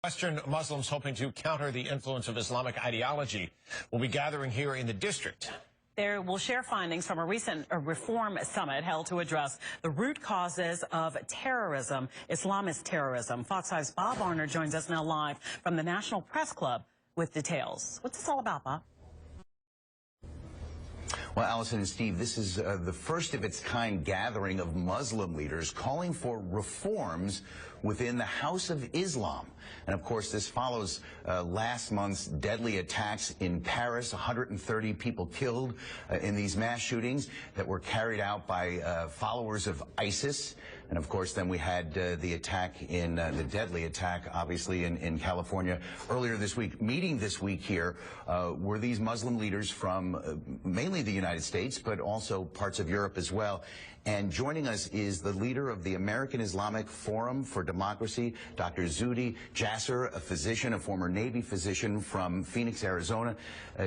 Western Muslims hoping to counter the influence of Islamic ideology will be gathering here in the district. They will share findings from a recent reform summit held to address the root causes of terrorism, Islamist terrorism. Fox 5's Bob Arner joins us now live from the Nat'l Press Club with details. What's this all about, Bob? Well, Allison and Steve, this is the first of its kind gathering of Muslim leaders calling for reforms within the House of Islam. And of course, this follows last month's deadly attacks in Paris, 130 people killed in these mass shootings that were carried out by followers of ISIS. And of course, then we had the attack in the deadly attack, obviously, in California earlier this week. Meeting this week here were these Muslim leaders from mainly the United States, but also parts of Europe as well. And joining us is the leader of the American Islamic Forum for Democracy, Dr. Zuhdi Jasser, a physician, a former Navy physician from Phoenix, Arizona.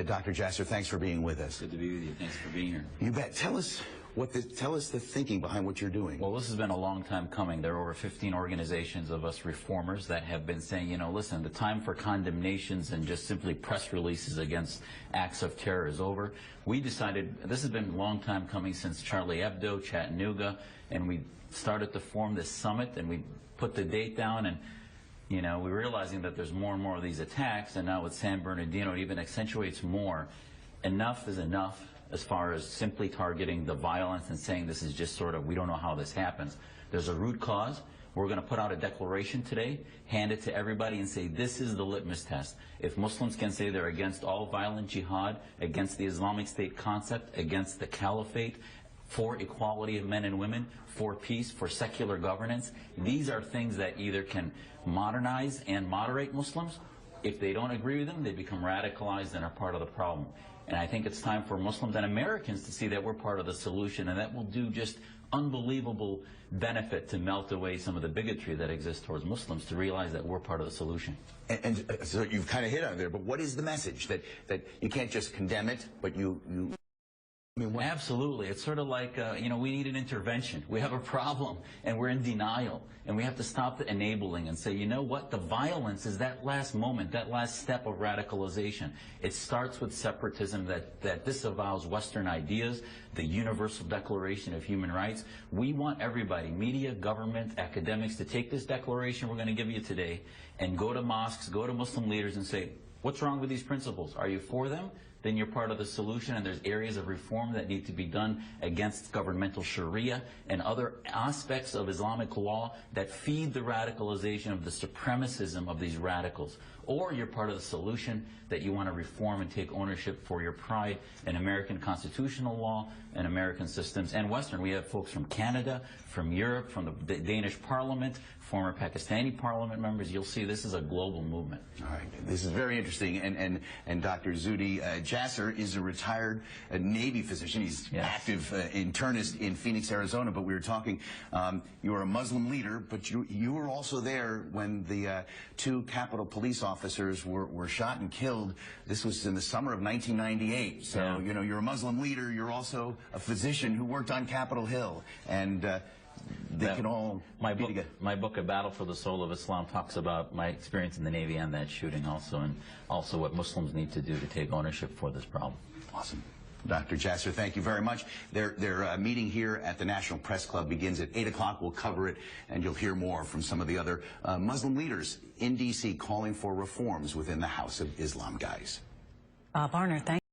Dr. Jasser, thanks for being with us. Good to be with you. Thanks for being here. You bet. Tell us the thinking behind what you're doing. Well, this has been a long time coming. There are over 15 organizations of us reformers that have been saying, you know, listen, the time for condemnations and just simply press releases against acts of terror is over. We decided, this has been a long time coming since Charlie Hebdo, Chattanooga, and we started to form this summit, and we put the date down, and you know, we're realizing that there's more and more of these attacks, and now with San Bernardino, it even accentuates more. Enough is enough as far as simply targeting the violence and saying this is just sort of, we don't know how this happens. There's a root cause. We're going to put out a declaration today, hand it to everybody and say this is the litmus test. If Muslims can say they're against all violent jihad, against the Islamic State concept, against the caliphate, for equality of men and women, for peace, for secular governance, these are things that either can modernize and moderate Muslims. If they don't agree with them, they become radicalized and are part of the problem. And I think it's time for Muslims and Americans to see that we're part of the solution, and that will do just unbelievable benefit to melt away some of the bigotry that exists towards Muslims, to realize that we're part of the solution. And so you've kind of hit on there, but what is the message? That you can't just condemn it, but you I mean, absolutely. It's sort of like, you know, we need an intervention. We have a problem, and we're in denial. And we have to stop the enabling and say, you know what? The violence is that last moment, that last step of radicalization. It starts with separatism that disavows Western ideas, the Universal Declaration of Human Rights. We want everybody, media, government, academics, to take this declaration we're going to give you today and go to mosques, go to Muslim leaders and say, what's wrong with these principles? Are you for them? Then you're part of the solution, and there's areas of reform that need to be done against governmental Sharia and other aspects of Islamic law that feed the radicalization of the supremacism of these radicals. Or you're part of the solution that you want to reform and take ownership for your pride in American constitutional law and American systems and Western. We have folks from Canada, from Europe, from the Danish parliament, former Pakistani parliament members. You'll see this is a global movement. All right. This is very interesting. And Dr. Zuhdi Jasser is a retired Navy physician. He's active internist in Phoenix, Arizona. But we were talking, you were a Muslim leader, but you were also there when the two Capitol police officers were shot and killed. This was in the summer of 1998. So, you know, you're a Muslim leader. You're also a physician who worked on Capitol Hill. And they can all be together. My book, A Battle for the Soul of Islam, talks about my experience in the Navy and that shooting also, and also what Muslims need to do to take ownership for this problem. Awesome. Dr. Jasser, thank you very much. Their meeting here at the Nat'l Press Club begins at 8 o'clock. We'll cover it, and you'll hear more from some of the other Muslim leaders in D.C. calling for reforms within the House of Islam, guys. Bob Arner, thank you.